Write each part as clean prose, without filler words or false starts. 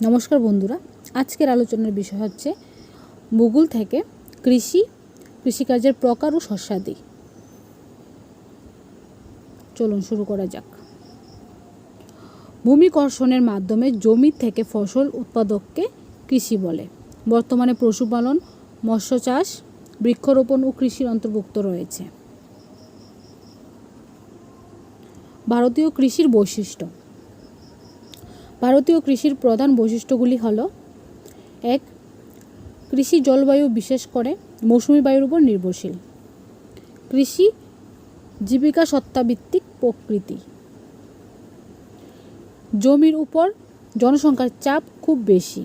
নমস্কার বন্ধুরা, আজকের আলোচনার বিষয় হচ্ছে ভূগোল থেকে কৃষিকাজের প্রকার ও শস্যাদি। চলুন শুরু করা যাক। ভূমি কর্ষণের মাধ্যমে জমি থেকে ফসল উৎপাদককে কৃষি বলে। বর্তমানে পশুপালন, মৎস্য চাষ, বৃক্ষরোপণ ও কৃষির অন্তর্ভুক্ত রয়েছে। ভারতীয় কৃষির বৈশিষ্ট্য। ভারতীয় কৃষির প্রধান বৈশিষ্ট্যগুলি হল: 1. কৃষি জলবায়ু বিশেষ করে মৌসুমী বায়ুর উপর নির্ভরশীল। কৃষি জীবিকা সত্তাভিত্তিক প্রকৃতি। জমির উপর জনসংখ্যার চাপ খুব বেশি।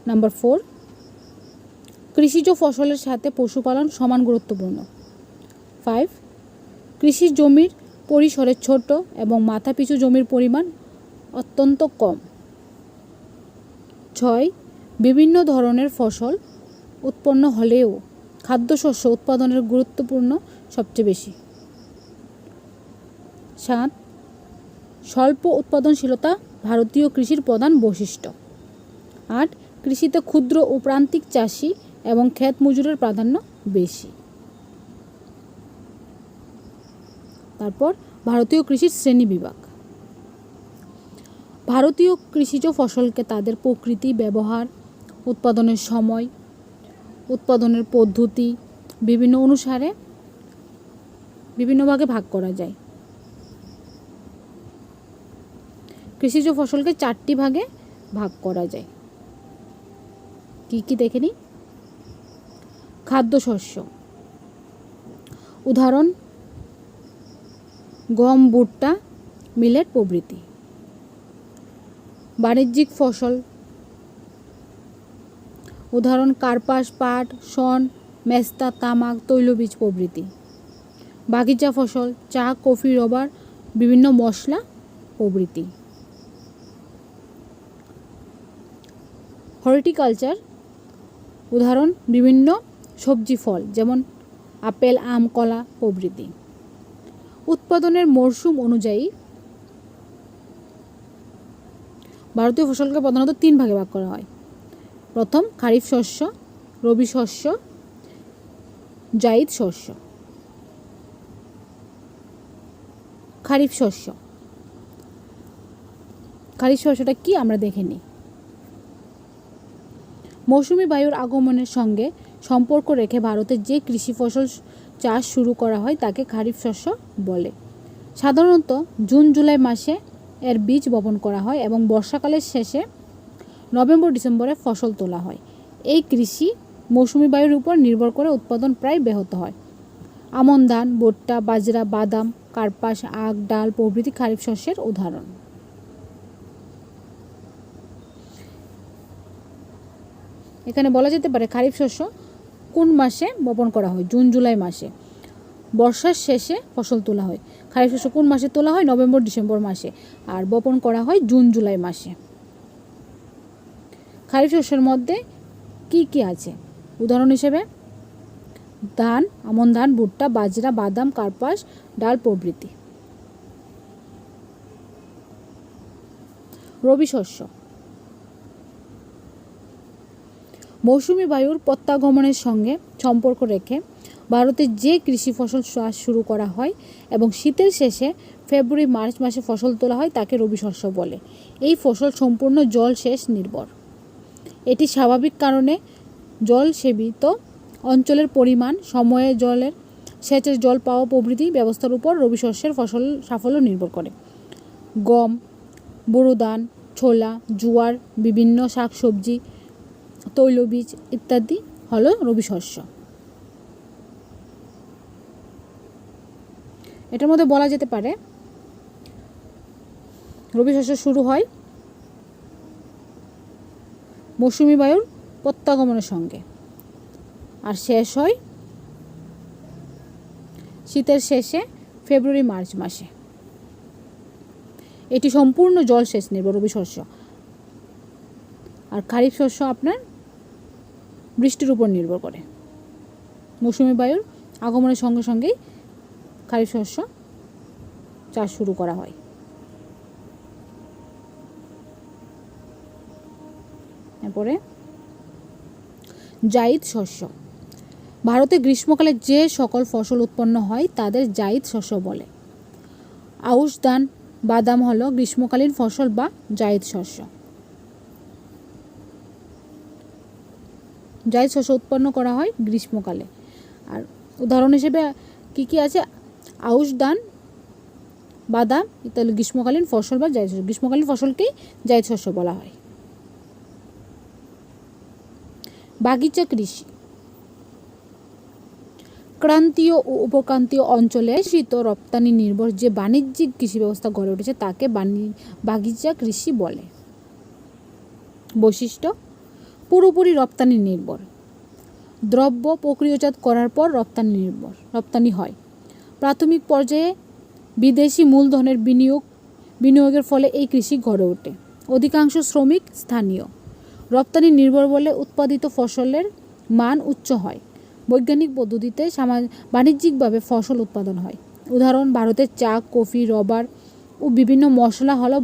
নাম্বার 4. কৃষিজ ফসলের সাথে পশুপালন সমান গুরুত্বপূর্ণ। 5. কৃষি জমির পরিসরে ছোট এবং মাথাপিছু জমির পরিমাণ অত্যন্ত কম। 6. বিভিন্ন ধরনের ফসল উৎপন্ন হলেও খাদ্যশস্য উৎপাদনের গুরুত্বপূর্ণ সবচেয়ে বেশি। 7. স্বল্প উৎপাদনশীলতা ভারতীয় কৃষির প্রধান বৈশিষ্ট্য। 8. কৃষিতে ক্ষুদ্র ও প্রান্তিক চাষি এবং ক্ষেত মজুরের প্রাধান্য বেশি। তারপর ভারতীয় কৃষির শ্রেণী বিভাগ। ভারতীয় কৃষিজ ফসলকে তাদের প্রকৃতি, ব্যবহার, উৎপাদনের সময়, উৎপাদনের পদ্ধতি বিভিন্ন অনুসারে বিভিন্ন ভাগে ভাগ করা যায়। কৃষিজ ফসলকে 4টি ভাগে ভাগ করা যায়। কি কি দেখে নিই। খাদ্যশস্য, উদাহরণ গম, ভুট্টা, মিলেট প্রভৃতি। বাণিজ্যিক ফসল, উদাহরণ কার্পাস, পাট, শন, মেস্তা, তামাক, তৈলবীজ প্রভৃতি। বাগিচা ফসল, চা, কফি, রবার, বিভিন্ন মশলা প্রভৃতি। হর্টিকালচার, উদাহরণ বিভিন্ন সবজি, ফল, যেমন আপেল, আম, কলা প্রভৃতি। উৎপাদনের মরশুম অনুযায়ী ভারতীয় ফসলকে প্রধানত 3 ভাগে ভাগ করা হয়। প্রথম, খারিফ শস্য, রবি শস্য, জায়িদ শস্য। খারিফ শস্যটা কি আমরা দেখে নিই। মৌসুমী বায়ুর আগমনের সঙ্গে সম্পর্ক রেখে ভারতে যে কৃষি ফসল চাষ শুরু করা হয় তাকে খারিফ শস্য বলে। সাধারণত জুন জুলাই মাসে এর বীজ বপন করা হয় এবং বর্ষাকালের শেষে নভেম্বর ডিসেম্বরে ফসল তোলা হয়। এই কৃষি মৌসুমী বায়ুর উপর নির্ভর করে উৎপাদন প্রায় ব্যাহত হয়। আমন ধান, ভুট্টা, বাজরা, বাদাম, কার্পাস, আখ, ডাল প্রভৃতি খারিফ শস্যের উদাহরণ। এখানে বলা যেতে পারে খারিফ শস্য কোন মাসে বপন করা হয়? জুন জুলাই মাসে। বর্ষার শেষে ফসল তোলা হয়। খারিফ শস্য কোন মাসে তোলা হয়? নভেম্বর ডিসেম্বর মাসে। আর বপন করা হয় জুন জুলাই মাসে। খারিফ শস্যের মধ্যে কি কি আছে? উদাহরণ হিসেবে ধান, আমন ধান, ভুট্টা, বাজরা, বাদাম, কার্পাস, ডাল প্রভৃতি। রবি শস্য, মৌসুমী বায়ুর প্রত্যাগমনের সঙ্গে সম্পর্ক রেখে ভারতে যে কৃষি ফসল চাষ শুরু করা হয় এবং শীতের শেষে ফেব্রুয়ারি মার্চ মাসে ফসল তোলা হয় তাকে রবি শস্য বলে। এই ফসল সম্পূর্ণ জলসেচ নির্ভর। এটি স্বাভাবিক কারণে জলসেবিত অঞ্চলের পরিমাণ, সময়ে সেচের জল পাওয়া প্রভৃতি ব্যবস্থার উপর রবি শস্যের ফসল সাফল্য নির্ভর করে। গম, বোরো ধান, ছোলা, জোয়ার, বিভিন্ন শাকসবজি, তৈলবীজ ইত্যাদি হলো রবি শস্য। এটার মধ্যে বলা যেতে পারে রবি শস্য শুরু হয় মৌসুমী বায়ুর প্রত্যাগমনের সঙ্গে আর শেষ হয় শীতের শেষে ফেব্রুয়ারি মার্চ মাসে। এটি সম্পূর্ণ জলসেচ নির্ভর রবি শস্য। আর খারিফ শস্য আপনার বৃষ্টির উপর নির্ভর করে। মৌসুমী বায়ুর আগমনের সঙ্গে সঙ্গেই খারিফ শস্য চাষ শুরু করা হয়। এরপরে জায়িদ শস্য। ভারতে গ্রীষ্মকালে যে সকল ফসল উৎপন্ন হয় তাদের জায়িদ শস্য বলে। আউশ ধান, বাদাম হলো গ্রীষ্মকালীন ফসল বা জায়িদ শস্য। জায়িদ শস্য উৎপন্ন করা হয় গ্রীষ্মকালে। আর উদাহরণ হিসেবে কি কি আছে? আউশ ধান, বাদাম ইত্যাদি গ্রীষ্মকালীন ফসল বা জায়িদ শস্য। গ্রীষ্মকালীন ফসলকেই জায়িদ শস্য বলা হয়। বাগিচা কৃষি। ক্রান্তীয় ও উপক্রান্তীয় অঞ্চলে শীত রপ্তানি নির্ভর যে বাণিজ্যিক কৃষি ব্যবস্থা গড়ে উঠেছে তাকে বাগিচা কৃষি বলে। বৈশিষ্ট্য: পুরোপুরি রপ্তানি নির্ভর। দ্রব্য প্রক্রিয়াজাত করার পর রপ্তানি হয়। প্রাথমিক পর্যায়ে বিদেশি মূলধনের বিনিয়োগের ফলে এই কৃষি গড়ে ওঠে। অধিকাংশ শ্রমিক স্থানীয়। রপ্তানি নির্ভর বলে উৎপাদিত ফসলের মান উচ্চ হয়। বৈজ্ঞানিক পদ্ধতিতে বাণিজ্যিকভাবে ফসল উৎপাদন হয়। উদাহরণ: ভারতের চা, কফি, রবার ও বিভিন্ন মশলা হলো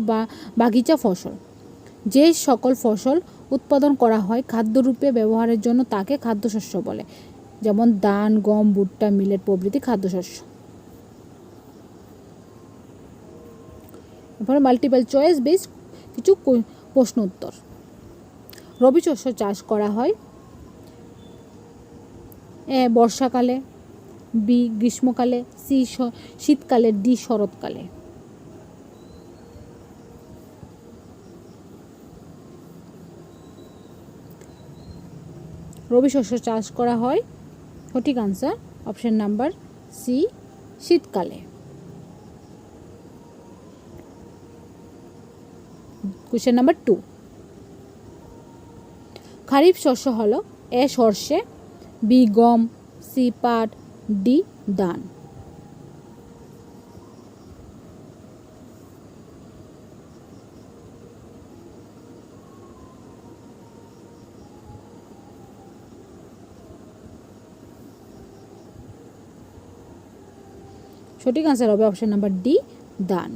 বাগিচা ফসল। যে সকল ফসল উৎপাদন করা হয় খাদ্যরূপে ব্যবহারের জন্য তাকে খাদ্যশস্য বলে, যেমন ধান, গম, ভুট্টা, মিলেট প্রভৃতি খাদ্যশস্য। এরপরে মাল্টিপল চয়েস বেস কিছু প্রশ্ন উত্তর। রবি শস্য চাষ করা হয় এ বর্ষাকালে, বি গ্রীষ্মকালে, সি শীতকালে, ডি শরৎকালে। রবি শস্য চাষ করা হয়, সঠিক আনসার অপশন নাম্বার সি, শীতকালে। Question number 2। খারিফ শস্য হলো এ সরষে, বি গম, সি পাট, ডি ধান। সঠিক আনসার হবে অপশন নাম্বার ডি, ধান।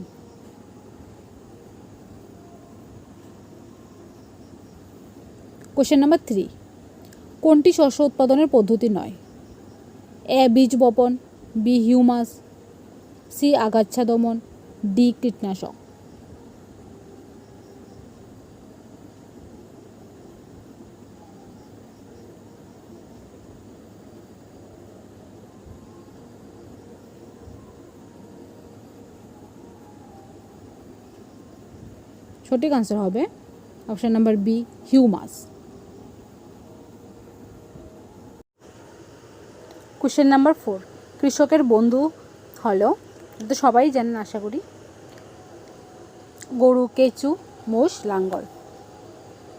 Question number 3। কোনটি শস্য উৎপাদনের পদ্ধতি নয়? এ বীজ বপন, বি হিউমাস, সি আগাছা দমন, ডি কীটনাশক। সঠিক আনসার হবে option number B, humus. Question number 4। কৃষকের বন্ধু হলো, তো সবাই জানেন আশা করি, গরু, কেঁচু, মোষ, লাঙ্গল।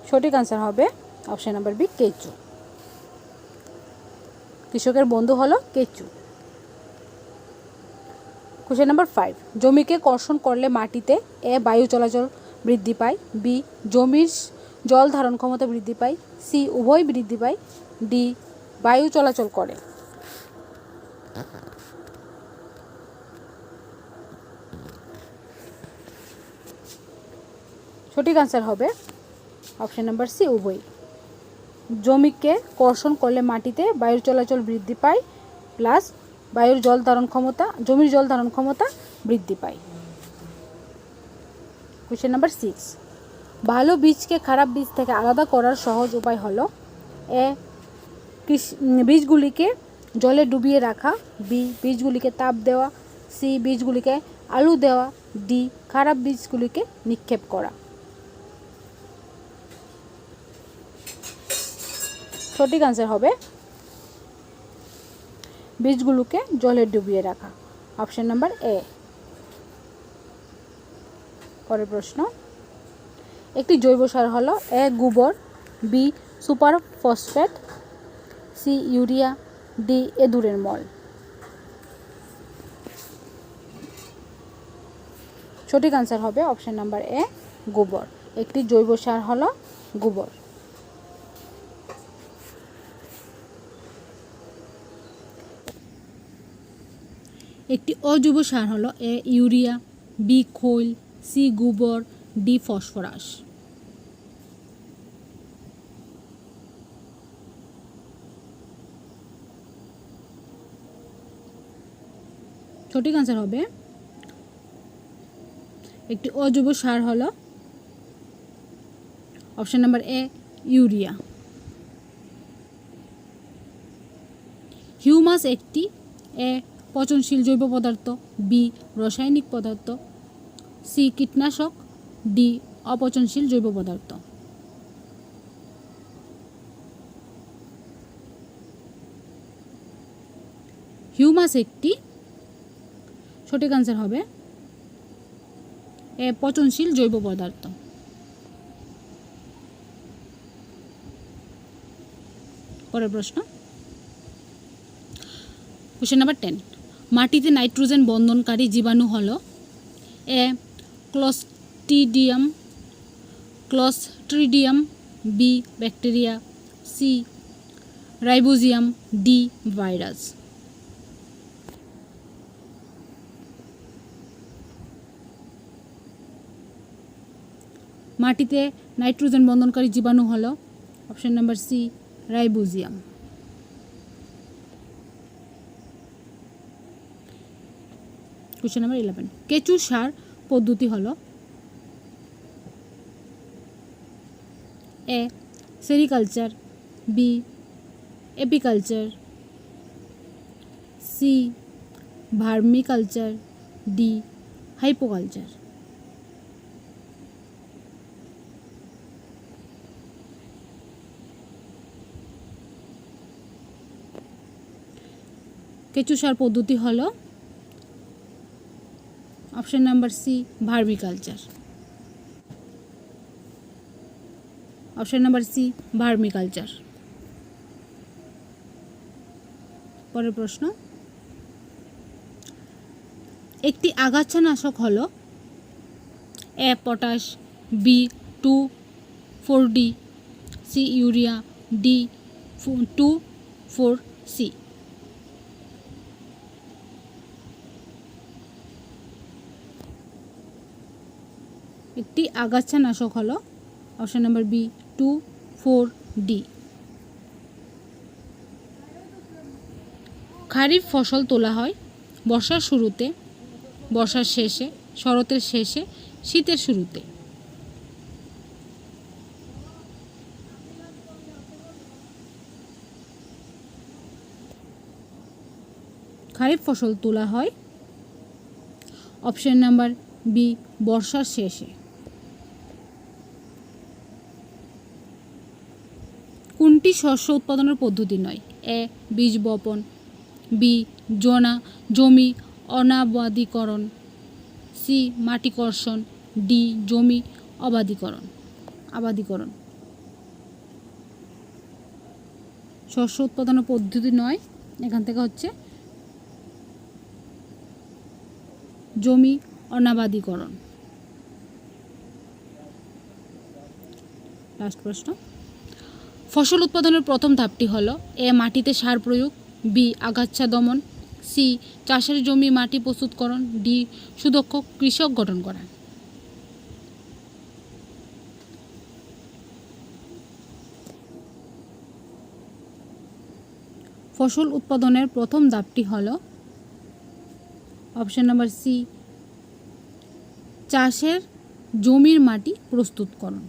সঠিক আনসার হবে অপশন নাম্বার বি, কেঁচু। কৃষকের বন্ধু হলো কেঁচু। Question number 5। জমিকে কর্ষণ করলে মাটিতে এ বায়ু চলাচল বৃদ্ধি পায়, বি জমির জল ধারণ ক্ষমতা বৃদ্ধি পায়, সি উভয় বৃদ্ধি পায়, ডি বায়ু চলাচল করে। সঠিক আনসার হবে অপশন নাম্বার সি, উভয়। জমিকে কর্ষণ করলে মাটিতে বায়ুর চলাচল বৃদ্ধি পায় প্লাস জমির জল ধারণ ক্ষমতা বৃদ্ধি পায়। Question number 6। ভালো বীজকে খারাপ বীজ থেকে আলাদা করার সহজ উপায় হলো, এ বীজগুলিকে জলে ডুবিয়ে রাখা, বি বীজগুলিকে তাপ দেওয়া, সি বীজগুলিকে আলু দেওয়া, ডি খারাপ বীজগুলিকে নিক্ষেপ করা। সঠিক আনসার হবে বীজগুলোকে জলে ডুবিয়ে রাখা, অপশন নাম্বার এ। পরের প্রশ্ন। একটি জৈব সার হলো, এ গোবর, B super phosphate, C urea, D এঁদুরের মল। সঠিক আনসার হবে অপশন নাম্বার এ, গোবর। একটি জৈব সার হলো গোবর। একটি অজৈব সার হলো এ ইউরিয়া, বি খৈল, সি গোবর, ডি ফসফরাস। সঠিক আনসার হবে একটি অজৈব সার হলো option number A urea. Humus একটি এ পচনশীল জৈব পদার্থ, বি রাসায়নিক পদার্থ, সি কীটনাশক, ডি অপচনশীল জৈব পদার্থ। হিউমাস একটি, সঠিক আনসার হবে এ পচনশীল জৈব পদার্থ। পরের প্রশ্ন, কোশ্চেন নাম্বার 10। মাটিতে নাইট্রোজেন বন্ধনকারী জীবাণু হলো A clostridium, B bacteria, C rhizobium, D virus. মাটিতে নাইট্রোজেন বন্ধনকারী জীবাণু হলো option number C rhizobium. Question number 11। কেঁচু সার পদ্ধতি হলো A sericulture, B apiculture, C vermiculture, D hypoculture. কেঁচু সার পদ্ধতি হলো option number C vermiculture. Option number C vermiculture. পরের প্রশ্ন, একটি আগাছানাশক হলো A potash, B 2,4-D, C urea, D 2,4-C। একটি আগাছানাশক হলো option number B 2,4-D। Kharif ফসল তোলা হয় বর্ষার শুরুতে, বর্ষার শেষে, শরতের শেষে, শীতের শুরুতে। খারিফ ফসল তোলা হয় অপশন নাম্বার বি বর্ষার শেষে। কোনটি শস্য উৎপাদনের পদ্ধতি নয়? এ বীজ বপন, বি জমি অনাবাদীকরণ, সি মাটি কর্ষণ, ডি জমি আবাদীকরণ। শস্য উৎপাদনের পদ্ধতি নয়, এখান থেকে হচ্ছে জমি অনাবাদীকরণ। লাস্ট প্রশ্ন, ফসল উৎপাদনের প্রথম ধাপটি হলো এ মাটিতে সার প্রয়োগ, বি আগাছা দমন, সি চাষের জমি মাটি প্রস্তুতকরণ, ডি সুদক্ষ কৃষক গঠন করা। ফসল উৎপাদনের প্রথম ধাপটি হলো অপশন নাম্বার সি চাষের জমির মাটি প্রস্তুতকরণ।